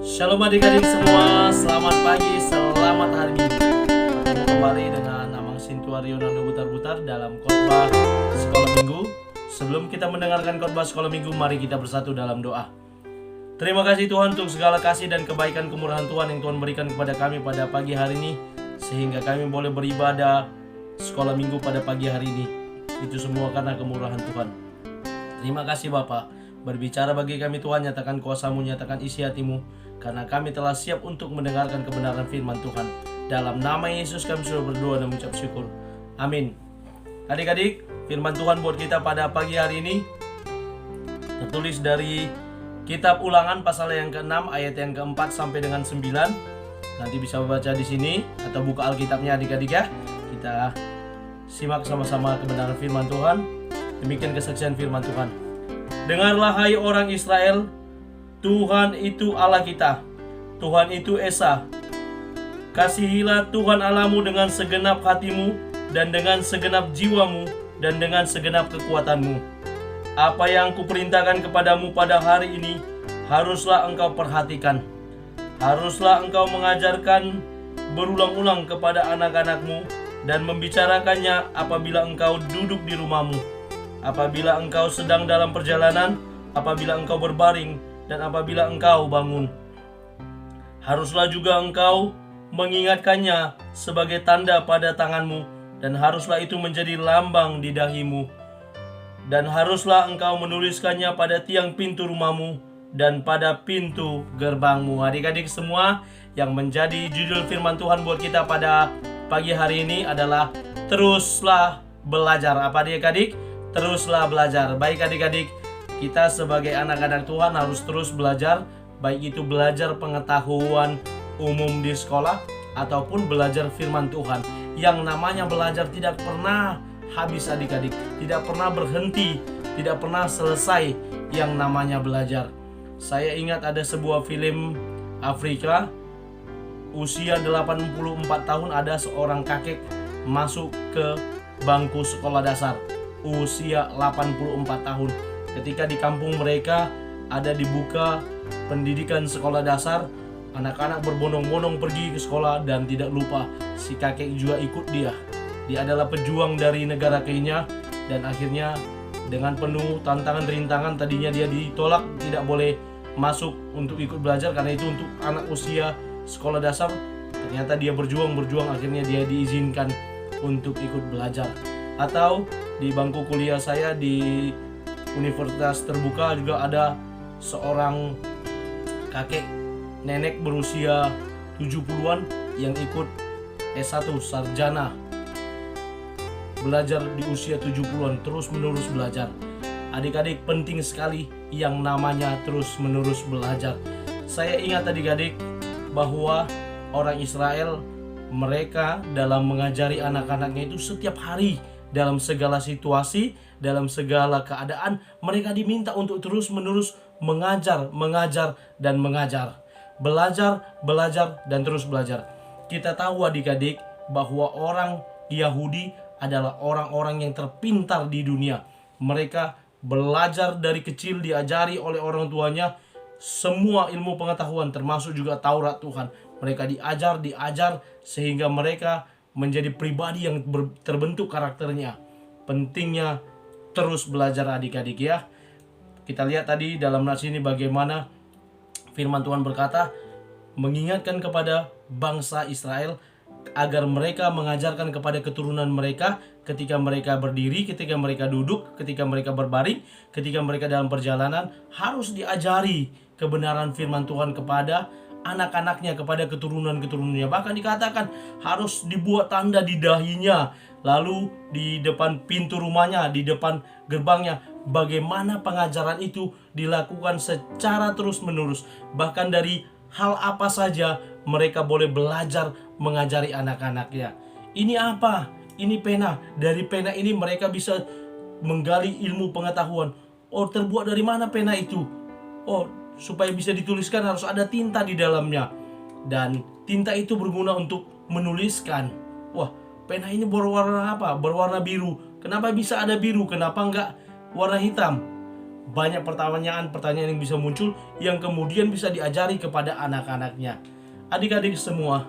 Shalom adik-adik semua, selamat pagi, selamat hari Minggu. Bertemu kembali dengan Amang Sintuario Nando Butar-Butar dalam khotbah sekolah minggu. Sebelum kita mendengarkan khotbah sekolah minggu, mari kita bersatu dalam doa. Terima kasih Tuhan untuk segala kasih dan kebaikan kemurahan Tuhan yang Tuhan berikan kepada kami pada pagi hari ini, sehingga kami boleh beribadah sekolah minggu pada pagi hari ini. Itu semua karena kemurahan Tuhan. Terima kasih Bapa. Berbicara bagi kami Tuhan, nyatakan kuasa-Mu, nyatakan isi hati-Mu, karena kami telah siap untuk mendengarkan kebenaran firman Tuhan. Dalam nama Yesus kami sudah berdoa dan mengucap syukur. Amin. Adik-adik, firman Tuhan buat kita pada pagi hari ini tertulis dari Kitab Ulangan pasal yang ke-6 ayat yang ke-4 sampai dengan 9. Nanti bisa baca di sini atau buka Alkitabnya adik-adik ya. Kita simak sama-sama kebenaran firman Tuhan. Demikian kesaksian firman Tuhan. Dengarlah hai orang Israel, Tuhan itu Allah kita, Tuhan itu Esa. Kasihilah Tuhan Allahmu dengan segenap hatimu, dan dengan segenap jiwamu, dan dengan segenap kekuatanmu. Apa yang kuperintahkan kepadamu pada hari ini, haruslah engkau perhatikan. Haruslah engkau mengajarkan berulang-ulang kepada anak-anakmu, dan membicarakannya apabila engkau duduk di rumahmu, apabila engkau sedang dalam perjalanan, apabila engkau berbaring, dan apabila engkau bangun. Haruslah juga engkau mengingatkannya sebagai tanda pada tanganmu, dan haruslah itu menjadi lambang di dahimu. Dan haruslah engkau menuliskannya pada tiang pintu rumahmu dan pada pintu gerbangmu. Adik-adik semua, yang menjadi judul firman Tuhan buat kita pada pagi hari ini adalah teruslah belajar. Apa adik-adik? Teruslah belajar. Baik adik-adik, kita sebagai anak-anak Tuhan harus terus belajar, baik itu belajar pengetahuan umum di sekolah ataupun belajar firman Tuhan. Yang namanya belajar tidak pernah habis adik-adik, tidak pernah berhenti, tidak pernah selesai yang namanya belajar. Saya ingat ada sebuah film Afrika, usia 84 tahun ada seorang kakek masuk ke bangku sekolah dasar, usia 84 tahun. Ketika di kampung mereka ada dibuka pendidikan sekolah dasar, anak-anak berbondong-bondong pergi ke sekolah, dan tidak lupa si kakek juga ikut dia. Dia adalah pejuang dari negara Kenya, dan akhirnya dengan penuh tantangan rintangan, tadinya dia ditolak, tidak boleh masuk untuk ikut belajar karena itu untuk anak usia sekolah dasar. Ternyata dia berjuang, akhirnya dia diizinkan untuk ikut belajar. Atau di bangku kuliah saya di Universitas Terbuka juga ada seorang kakek nenek berusia 70-an yang ikut S1 sarjana, belajar di usia 70-an, terus menerus belajar. Adik-adik, penting sekali yang namanya terus menerus belajar. Saya ingat adik-adik bahwa orang Israel, mereka dalam mengajari anak-anaknya itu setiap hari, dalam segala situasi, dalam segala keadaan, mereka diminta untuk terus-menerus mengajar, dan mengajar. Belajar, dan terus belajar. Kita tahu adik-adik bahwa orang Yahudi adalah orang-orang yang terpintar di dunia. Mereka belajar dari kecil, diajari oleh orang tuanya semua ilmu pengetahuan, termasuk juga Taurat Tuhan. Mereka diajar sehingga mereka menjadi pribadi yang terbentuk karakternya. Pentingnya terus belajar adik-adik ya. Kita lihat tadi dalam nats ini bagaimana firman Tuhan berkata, mengingatkan kepada bangsa Israel agar mereka mengajarkan kepada keturunan mereka ketika mereka berdiri, ketika mereka duduk, ketika mereka berbaring, ketika mereka dalam perjalanan, harus diajari kebenaran firman Tuhan kepada anak-anaknya, kepada keturunan-keturunannya. Bahkan dikatakan harus dibuat tanda di dahinya, lalu di depan pintu rumahnya, di depan gerbangnya. Bagaimana pengajaran itu dilakukan secara terus-menerus. Bahkan dari hal apa saja mereka boleh belajar mengajari anak-anaknya. Ini apa? Ini pena. Dari pena ini mereka bisa menggali ilmu pengetahuan. Oh, terbuat dari mana pena itu? Oh, supaya bisa dituliskan harus ada tinta di dalamnya. Dan tinta itu berguna untuk menuliskan. Wah, pena ini berwarna apa? Berwarna biru. Kenapa bisa ada biru? Kenapa enggak warna hitam? banyak pertanyaan-pertanyaan yang bisa muncul yang kemudian bisa diajari kepada anak-anaknya. Adik-adik semua,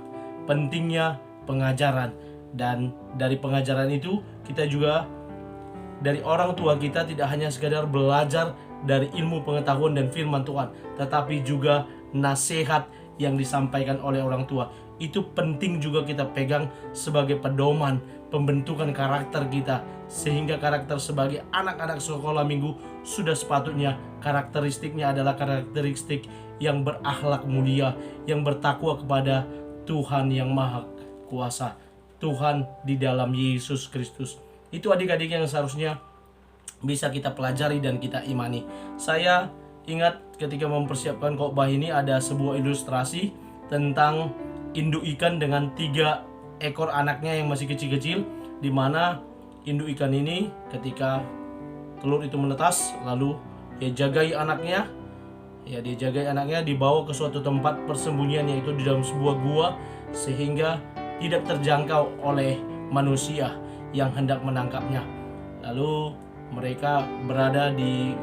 pentingnya pengajaran, dan dari pengajaran itu kita juga dari orang tua kita tidak hanya sekadar belajar dari ilmu pengetahuan dan firman Tuhan, tetapi juga nasihat yang disampaikan oleh orang tua. Itu penting juga kita pegang sebagai pedoman pembentukan karakter kita, sehingga karakter sebagai anak-anak sekolah minggu sudah sepatutnya karakteristiknya adalah karakteristik yang berakhlak mulia, yang bertakwa kepada Tuhan yang Maha Kuasa, Tuhan di dalam Yesus Kristus. Itu adik-adik yang seharusnya bisa kita pelajari dan kita imani. Saya ingat ketika mempersiapkan khotbah ini ada sebuah ilustrasi tentang induk ikan dengan 3 ekor anaknya yang masih kecil-kecil, di mana induk ikan ini ketika telur itu menetas, lalu dia jagai anaknya, dibawa ke suatu tempat persembunyian, yaitu di dalam sebuah gua, sehingga tidak terjangkau oleh manusia yang hendak menangkapnya. Lalu mereka berada di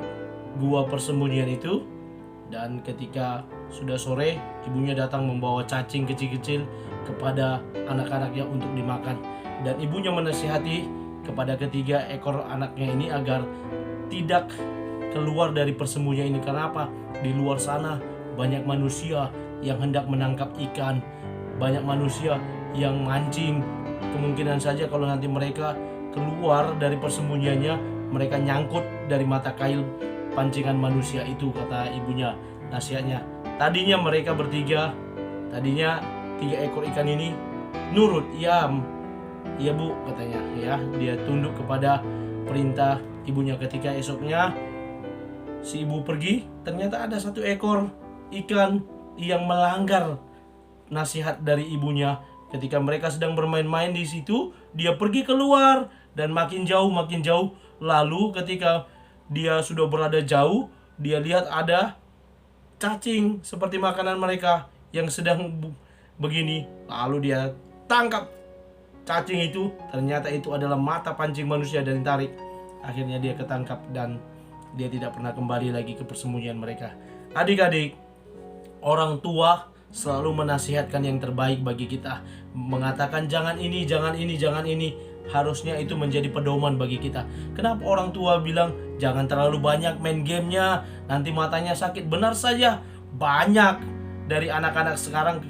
gua persembunyian itu, dan ketika sudah sore, ibunya datang membawa cacing kecil-kecil kepada anak-anaknya untuk dimakan. Dan ibunya menasihati kepada 3 ekor anaknya ini agar tidak keluar dari persembunyian ini. Karena apa? Di luar sana banyak manusia yang hendak menangkap ikan, banyak manusia yang mancing. Kemungkinan saja kalau nanti mereka keluar dari persembunyiannya, mereka nyangkut dari mata kail pancingan manusia itu, kata ibunya nasihatnya. Tadinya mereka bertiga, 3 ekor ikan ini nurut. Iya bu, katanya, ya, dia tunduk kepada perintah ibunya. Ketika esoknya si ibu pergi, ternyata ada 1 ekor ikan yang melanggar nasihat dari ibunya. Ketika mereka sedang bermain-main di situ, dia pergi keluar dan makin jauh. Lalu ketika dia sudah berada jauh, dia lihat ada cacing seperti makanan mereka yang sedang begini. Lalu dia tangkap cacing itu, ternyata itu adalah mata pancing manusia dan ditarik. Akhirnya dia ketangkap dan dia tidak pernah kembali lagi ke persembunyian mereka. Adik-adik, orang tua selalu menasihatkan yang terbaik bagi kita, mengatakan jangan ini, jangan ini, jangan ini. Harusnya itu menjadi pedoman bagi kita. Kenapa orang tua bilang jangan terlalu banyak main gamenya, nanti matanya sakit? Benar saja, banyak dari anak-anak sekarang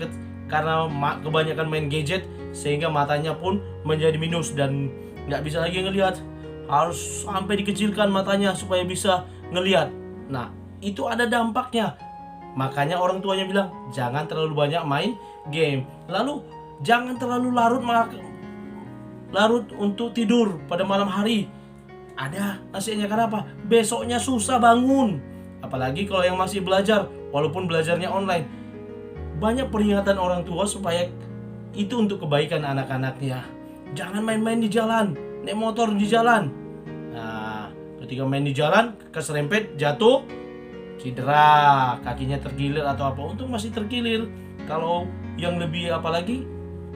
karena kebanyakan main gadget, sehingga matanya pun menjadi minus dan nggak bisa lagi ngelihat. Harus sampai dikecilkan matanya supaya bisa ngelihat. Nah, itu ada dampaknya. Makanya orang tuanya bilang jangan terlalu banyak main game. Lalu jangan terlalu larut untuk tidur pada malam hari. Ada nasihatnya, kenapa? Besoknya susah bangun. Apalagi kalau yang masih belajar, walaupun belajarnya online. Banyak peringatan orang tua supaya itu untuk kebaikan anak-anaknya. Jangan main-main di jalan, naik motor di jalan. Nah, ketika main di jalan, keserempet, jatuh, cedera, kakinya tergilir atau apa. Untung masih tergilir. Kalau yang lebih apalagi,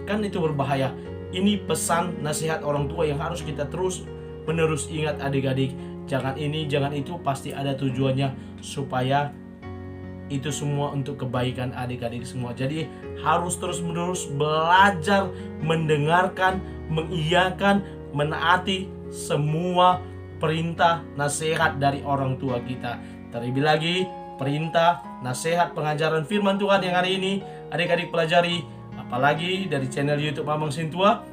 kan itu berbahaya. Ini pesan nasihat orang tua yang harus kita terus menerus ingat adik-adik. Jangan ini, jangan itu, pasti ada tujuannya supaya itu semua untuk kebaikan adik-adik semua. Jadi harus terus-menerus belajar, mendengarkan, mengiyakan, menaati semua perintah nasihat dari orang tua kita. Terlebih lagi perintah, nasihat, pengajaran firman Tuhan yang hari ini adik-adik pelajari, apalagi dari channel YouTube Mamang Sintua,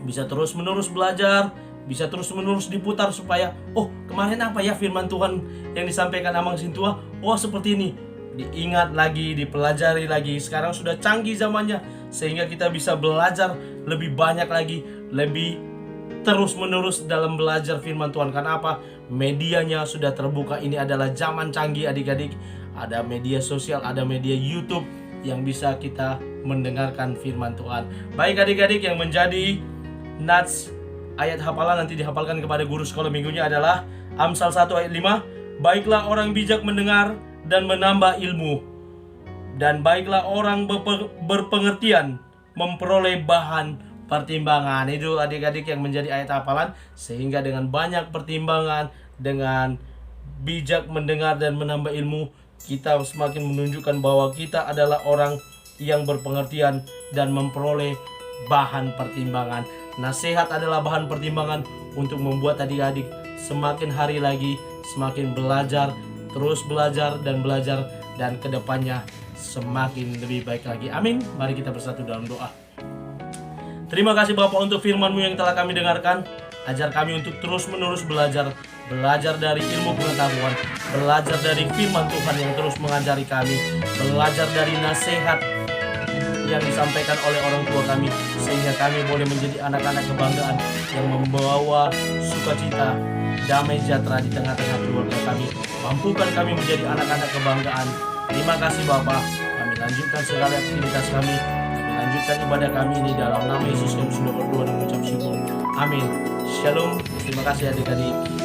bisa terus-menerus belajar, bisa terus-menerus diputar supaya kemarin apa ya firman Tuhan yang disampaikan Amang Sintua, seperti ini. Diingat lagi, dipelajari lagi. Sekarang sudah canggih zamannya, sehingga kita bisa belajar lebih banyak lagi, lebih terus-menerus dalam belajar firman Tuhan. Karena apa? Medianya sudah terbuka. Ini adalah zaman canggih adik-adik. Ada media sosial, ada media YouTube yang bisa kita mendengarkan firman Tuhan. Baik adik-adik, yang menjadi nats ayat hafalan nanti dihafalkan kepada guru sekolah minggunya adalah Amsal 1 ayat 5. Baiklah orang bijak mendengar dan menambah ilmu, dan baiklah orang berpengertian memperoleh bahan pertimbangan. Itu adik-adik yang menjadi ayat hafalan, sehingga dengan banyak pertimbangan, dengan bijak mendengar dan menambah ilmu, kita semakin menunjukkan bahwa kita adalah orang yang berpengertian dan memperoleh bahan pertimbangan. Nasihat adalah bahan pertimbangan untuk membuat adik-adik semakin hari lagi semakin belajar, terus belajar, dan kedepannya semakin lebih baik lagi. Amin. Mari kita bersatu dalam doa. Terima kasih Bapak untuk firman-Mu yang telah kami dengarkan. Ajar kami untuk terus-menerus belajar dari ilmu pengetahuan, belajar dari firman Tuhan yang terus mengajari kami, belajar dari nasihat yang disampaikan oleh orang tua kami, sehingga kami boleh menjadi anak-anak kebanggaan yang membawa sukacita, damai sejahtera di tengah-tengah keluarga kami. Mampukan kami menjadi anak-anak kebanggaan. Terima kasih Bapa. Kami lanjutkan segala aktivitas kami. Kami lanjutkan ibadah kami ini dalam nama Yesus kami sudah berdoa dan mengucap syukur. Amin. Shalom. Terima kasih adik-adik.